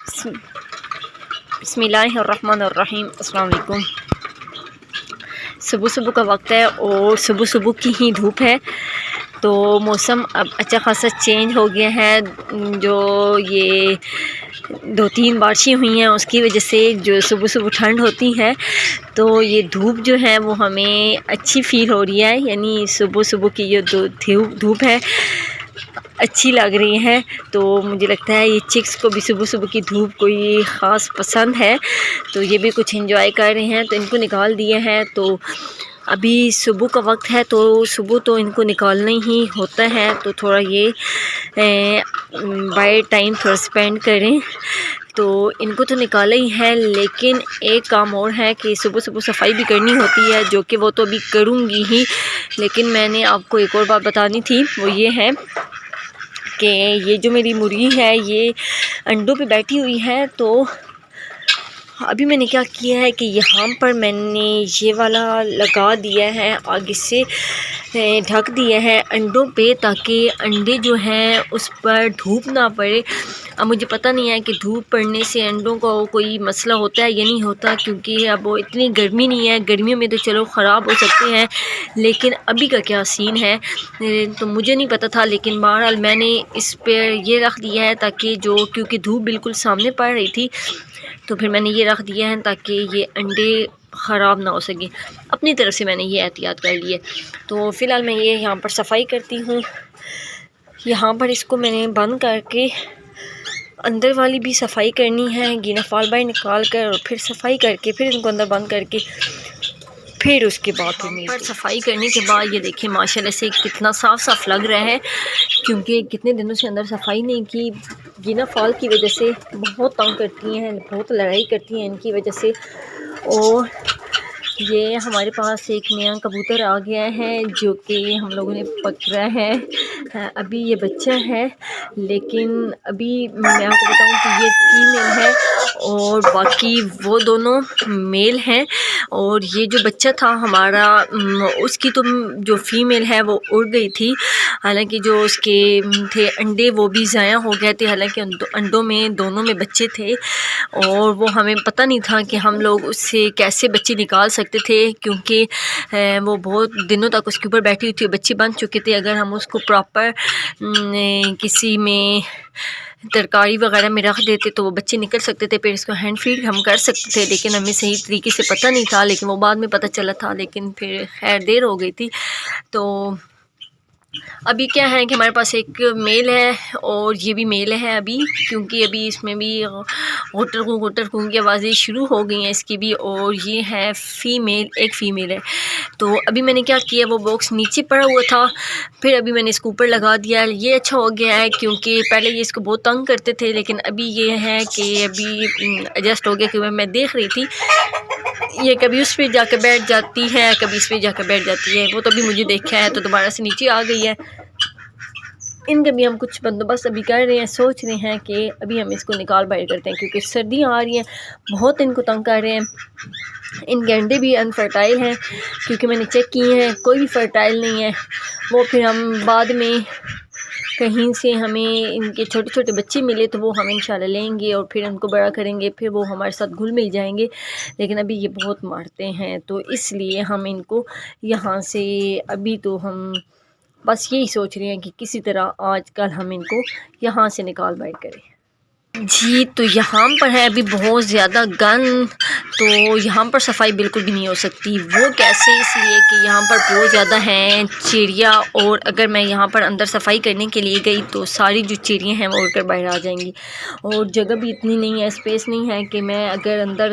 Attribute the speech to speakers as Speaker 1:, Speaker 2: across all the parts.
Speaker 1: बिस्मिल्लाहिर्रहमानिर्रहीम। अस्सलाम वालेकुम। सुबह सुबह का वक्त है और सुबह सुबह की ही धूप है, तो मौसम अब अच्छा खासा चेंज हो गया है। जो ये 2-3 बारिशें हुई हैं उसकी वजह से जो सुबह सुबह ठंड होती है, तो ये धूप जो है वो हमें अच्छी फ़ील हो रही है। यानी सुबह सुबह की ये धूप है अच्छी लग रही है। तो मुझे लगता है ये चिक्स को भी सुबह सुबह की धूप कोई ख़ास पसंद है, तो ये भी कुछ एंजॉय कर रहे हैं। तो इनको निकाल दिए हैं, तो अभी सुबह का वक्त है, तो सुबह तो इनको निकालना ही होता है। तो थोड़ा ये बाय टाइम थोड़ा स्पेंड करें। तो इनको तो निकाला ही है, लेकिन एक काम और है कि सुबह सुबह सफाई भी करनी होती है, जो कि वो तो अभी करूँगी ही। लेकिन मैंने आपको एक और बात बतानी थी, वो ये है कि ये जो मेरी मुर्गी है ये अंडों पे बैठी हुई है। तो अभी मैंने क्या किया है कि यहाँ पर मैंने ये वाला लगा दिया है, आगे से ढक दिया है अंडों पे, ताकि अंडे जो हैं उस पर धूप ना पड़े। अब मुझे पता नहीं है कि धूप पड़ने से अंडों का कोई मसला होता है या नहीं होता, क्योंकि अब वो इतनी गर्मी नहीं है। गर्मियों में तो चलो ख़राब हो सकते हैं, लेकिन अभी का क्या सीन है तो मुझे नहीं पता था। लेकिन बहरहाल मैंने इस पर ये रख दिया है, ताकि जो क्योंकि धूप बिल्कुल सामने पड़ रही थी, तो फिर मैंने ये रख दिया है ताकि ये अंडे ख़राब ना हो सके। अपनी तरफ से मैंने ये एहतियात कर ली है। तो फ़िलहाल मैं ये यहाँ पर सफाई करती हूँ। यहाँ पर इसको मैंने बंद करके अंदर वाली भी सफाई करनी है, गीना फाल बाहर निकाल कर और फिर सफाई करके फिर इनको अंदर बंद करके फिर उसके बाद पर सफाई करने के बाद ये देखिए माशाल्लाह से कितना साफ़ साफ़ लग रहा है, क्योंकि कितने दिनों से अंदर सफाई नहीं की। गीना फॉल की वजह से बहुत तंग करती हैं, बहुत लड़ाई करती हैं इनकी वजह से। और ये हमारे पास एक नया कबूतर आ गया है जो कि हम लोगों ने पकड़ा है। अभी ये बच्चा है, लेकिन अभी मैं आपको बताऊं कि ये फीमेल है और बाकी वो दोनों मेल हैं। और ये जो बच्चा था हमारा, उसकी तो जो फीमेल है वो उड़ गई थी। हालांकि जो उसके थे अंडे वो भी ज़ाया हो गए थे। हालांकि अंडों में दोनों में बच्चे थे, और वो हमें पता नहीं था कि हम लोग उससे कैसे बच्चे निकाल सकते थे, क्योंकि वो बहुत दिनों तक उसके ऊपर बैठी हुई थी, बच्चे बन चुके थे। अगर हम उसको प्रॉपर किसी में तरकारी वगैरह में रख देते तो वो बच्चे निकल सकते थे, फिर इसको हैंड फीड हम कर सकते थे। लेकिन हमें सही तरीके से पता नहीं था, लेकिन वो बाद में पता चला था। लेकिन फिर खैर देर हो गई थी। तो अभी क्या है कि हमारे पास एक मेल है और ये भी मेल है अभी, क्योंकि अभी इसमें भी गुटर खून की आवाज़ें शुरू हो गई हैं इसकी भी। और ये है फीमेल, एक फ़ीमेल है। तो अभी मैंने क्या किया, वो बॉक्स नीचे पड़ा हुआ था, फिर अभी मैंने इसको ऊपर लगा दिया। ये अच्छा हो गया है, क्योंकि पहले ये इसको बहुत तंग करते थे, लेकिन अभी ये है कि अभी एडजस्ट हो गया। क्योंकि मैं देख रही थी ये कभी उस पर जाकर बैठ जाती है, कभी इस पर जाकर बैठ जाती है। वो तो अभी मुझे देखा है तो दोबारा से नीचे आ गई है। इनका भी हम कुछ बंदोबस्त अभी कर रहे हैं, सोच रहे हैं कि अभी हम इसको निकाल बाहर करते हैं, क्योंकि सर्दियाँ आ रही हैं, बहुत इनको तंग कर रहे हैं। इनके अंडे भी अनफर्टाइल हैं, क्योंकि मैंने चेक किए हैं कोई भी फर्टाइल नहीं है। वो फिर हम बाद में कहीं से हमें इनके छोटे छोटे बच्चे मिले तो वो हम इंशाल्लाह लेंगे और फिर उनको बड़ा करेंगे, फिर वो हमारे साथ घुल मिल जाएंगे। लेकिन अभी ये बहुत मारते हैं, तो इसलिए हम इनको यहाँ से अभी तो हम बस यही सोच रहे हैं कि किसी तरह आजकल हम इनको यहाँ से निकाल बाहर करें। जी, तो यहाँ पर है अभी बहुत ज़्यादा गंद, तो यहाँ पर सफाई बिल्कुल भी नहीं हो सकती। वो कैसे, इसलिए कि यहाँ पर बहुत ज़्यादा हैं चिड़िया, और अगर मैं यहाँ पर अंदर सफाई करने के लिए गई तो सारी जो चिड़िया हैं वो उड़कर बाहर आ जाएंगी। और जगह भी इतनी नहीं है, स्पेस नहीं है कि मैं अगर अंदर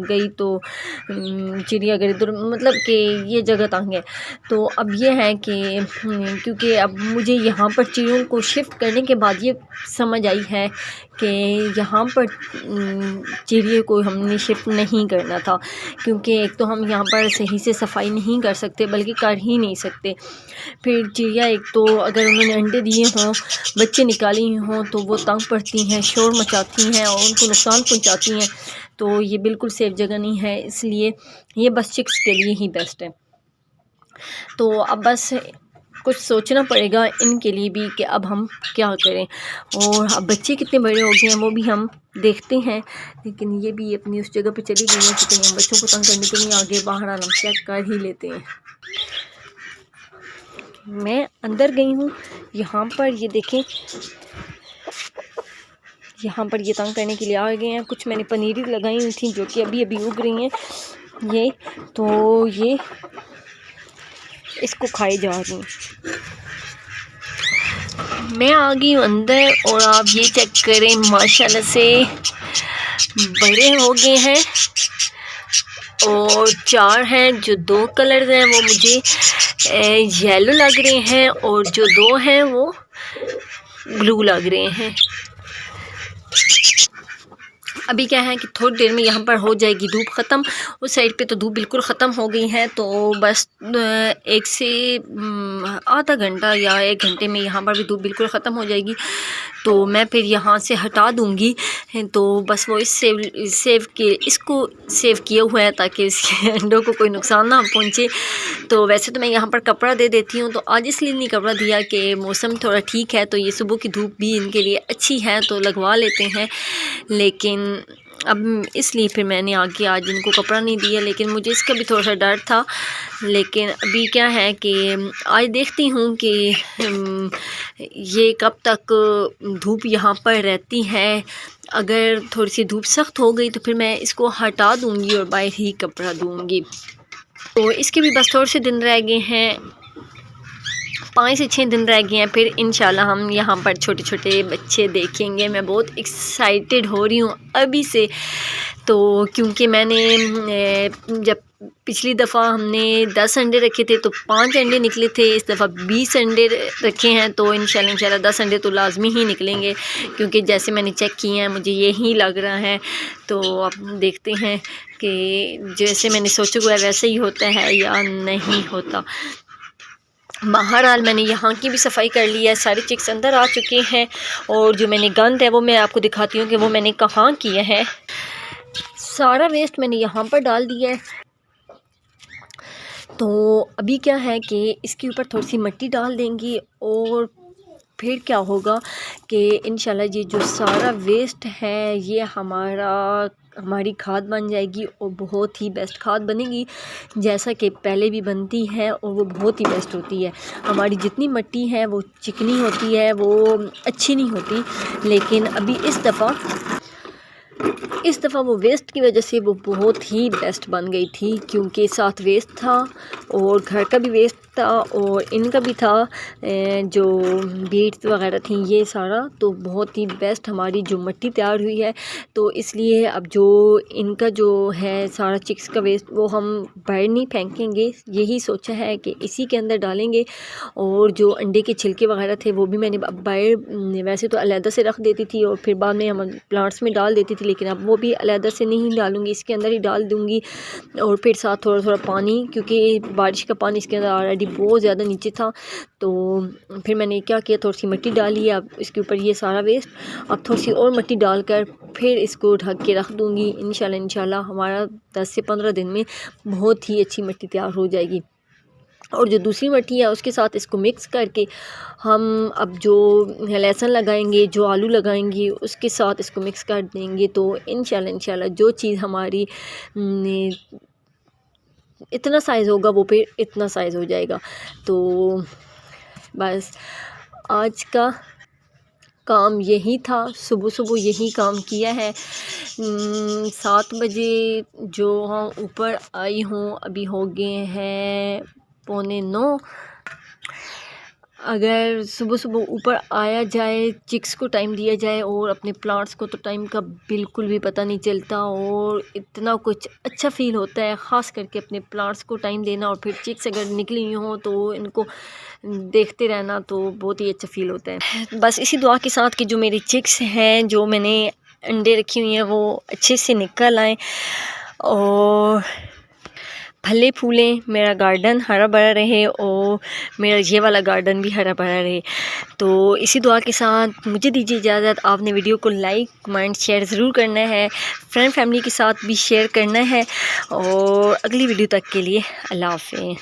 Speaker 1: गई तो चिड़िया अगर इधर, मतलब कि ये जगह तंग है। तो अब ये है कि क्योंकि अब मुझे यहाँ पर चिड़ियों को शिफ्ट करने के बाद ये समझ आई है कि यहाँ पर चिड़िया को हमने शिफ्ट नहीं करना था, क्योंकि एक तो हम यहाँ पर सही से सफाई नहीं कर सकते, बल्कि कर ही नहीं सकते। फिर चिड़िया एक तो अगर उन्होंने अंडे दिए हों, बच्चे निकाले हों, तो वो तंग पड़ती हैं, शोर मचाती हैं और उनको नुकसान पहुँचाती हैं। तो ये बिल्कुल सेफ़ जगह नहीं है, इसलिए ये बस चिक्स के लिए ही बेस्ट है। तो अब बस कुछ सोचना पड़ेगा इनके लिए भी कि अब हम क्या करें। और अब बच्चे कितने बड़े हो गए हैं वो भी हम देखते हैं, लेकिन ये भी अपनी उस जगह पे चली गई हैं कि कहीं हम बच्चों को तंग करने के लिए आगे बाहर हम चेक कर ही लेते हैं। मैं अंदर गई हूँ, यहाँ पर ये देखें, यहाँ पर ये तंग करने के लिए आ गए हैं। कुछ मैंने पनीरी लगाई हुई थी जो कि अभी अभी उग रही हैं ये, तो ये इसको खाई जा रही हैं। मैं आ गई हूँ अंदर और आप ये चेक करें, माशाल्लाह से बड़े हो गए हैं। और 4 हैं, जो 2 कलर्स हैं वो मुझे येलो लग रहे हैं और जो 2 हैं वो ब्लू लग रहे हैं। अभी क्या है कि थोड़ी देर में यहाँ पर हो जाएगी धूप ख़त्म। उस साइड पे तो धूप बिल्कुल ख़त्म हो गई है, तो बस 1 से आधा घंटा या 1 घंटे में यहाँ पर भी धूप बिल्कुल ख़त्म हो जाएगी। तो मैं फिर यहाँ से हटा दूँगी। तो बस वो इसको सेव किया हुआ है ताकि इसके अंडों को कोई नुकसान ना पहुँचे। तो वैसे तो मैं यहाँ पर कपड़ा दे देती हूँ, तो आज इसलिए नहीं कपड़ा दिया कि मौसम थोड़ा ठीक है, तो ये सुबह की धूप भी इनके लिए अच्छी है तो लगवा लेते हैं। लेकिन अब इसलिए फिर मैंने आगे आज इनको कपड़ा नहीं दिया, लेकिन मुझे इसका भी थोड़ा सा डर था। लेकिन अभी क्या है कि आज देखती हूँ कि ये कब तक धूप यहाँ पर रहती है। अगर थोड़ी सी धूप सख्त हो गई तो फिर मैं इसको हटा दूँगी और बाहर ही कपड़ा दूँगी। तो इसके भी बस थोड़े से दिन रह गए हैं, 5 से 6 दिन रह गए हैं, फिर इंशाल्लाह हम यहाँ पर छोटे छोटे बच्चे देखेंगे। मैं बहुत एक्साइटेड हो रही हूँ अभी से, तो क्योंकि मैंने जब पिछली दफ़ा हमने 10 अंडे रखे थे तो 5 अंडे निकले थे, इस दफ़ा 20 अंडे रखे हैं, तो इंशाल्लाह 10 अंडे तो लाजमी ही निकलेंगे, क्योंकि जैसे मैंने चेक किए हैं मुझे यही लग रहा है। तो अब देखते हैं कि जैसे मैंने सोचा हुआ है वैसे ही होता है या नहीं होता। बहरहाल मैंने यहाँ की भी सफाई कर ली है, सारे चिक्स अंदर आ चुके हैं। और जो मैंने गंद है वो मैं आपको दिखाती हूँ कि वो मैंने कहाँ किया है। सारा वेस्ट मैंने यहाँ पर डाल दिया है। तो अभी क्या है कि इसके ऊपर थोड़ी सी मिट्टी डाल देंगी और फिर क्या होगा कि इंशाल्लाह ये जो सारा वेस्ट है ये हमारी खाद बन जाएगी और बहुत ही बेस्ट खाद बनेगी, जैसा कि पहले भी बनती है और वो बहुत ही बेस्ट होती है। हमारी जितनी मिट्टी है वो चिकनी होती है, वो अच्छी नहीं होती, लेकिन अभी इस दफ़ा वो वेस्ट की वजह से वो बहुत ही बेस्ट बन गई थी, क्योंकि साथ वेस्ट था और घर का भी वेस्ट था और इनका भी था, जो बीट्स वगैरह थी ये सारा। तो बहुत ही बेस्ट हमारी जो मिट्टी तैयार हुई है। तो इसलिए अब जो इनका जो है सारा चिक्स का वेस्ट वो हम बाहर नहीं फेंकेंगे, यही सोचा है कि इसी के अंदर डालेंगे। और जो अंडे के छिलके वगैरह थे वो भी मैंने बाहर वैसे तो अलहदा से रख देती थी और फिर बाद में हम प्लांट्स में डाल देती थी, लेकिन अब वो भी अलहदा से नहीं डालूंगी, इसके अंदर ही डाल दूंगी। और फिर साथ थोड़ा थोड़ा पानी, क्योंकि बारिश का पानी इसके अंदर ऑलरेडी बहुत ज़्यादा नीचे था। तो फिर मैंने क्या किया, थोड़ी सी मिट्टी डाली है अब इसके ऊपर, ये सारा वेस्ट अब थोड़ी सी और मिट्टी डालकर फिर इसको ढक के रख दूंगी। इंशाल्लाह हमारा 10 से 15 दिन में बहुत ही अच्छी मिट्टी तैयार हो जाएगी। और जो दूसरी मिट्टी है उसके साथ इसको मिक्स करके हम अब जो लहसुन लगाएंगे, जो आलू लगाएंगे, उसके साथ इसको मिक्स कर देंगे। तो इंशाल्लाह जो चीज़ हमारी इतना साइज़ होगा वो फिर इतना साइज़ हो जाएगा। तो बस आज का काम यही था, सुबह यही काम किया है। 7 बजे जो हाँ ऊपर आई हूँ, अभी हो गए हैं 8:45। अगर सुबह ऊपर आया जाए, चिक्स को टाइम दिया जाए और अपने प्लांट्स को, तो टाइम का बिल्कुल भी पता नहीं चलता और इतना कुछ अच्छा फ़ील होता है, ख़ास करके अपने प्लांट्स को टाइम देना। और फिर चिक्स अगर निकली हो तो इनको देखते रहना तो बहुत ही अच्छा फ़ील होता है। बस इसी दुआ के साथ कि जो मेरी चिक्स हैं, जो मैंने अंडे रखी हुई हैं, वो अच्छे से निकल आएँ और फले फूलें, मेरा गार्डन हरा भरा रहे और मेरा ये वाला गार्डन भी हरा भरा रहे। तो इसी दुआ के साथ मुझे दीजिए इजाज़त। आपने वीडियो को लाइक कमेंट शेयर ज़रूर करना है, फ्रेंड फैमिली के साथ भी शेयर करना है। और अगली वीडियो तक के लिए अल्लाह हाफ़िज़।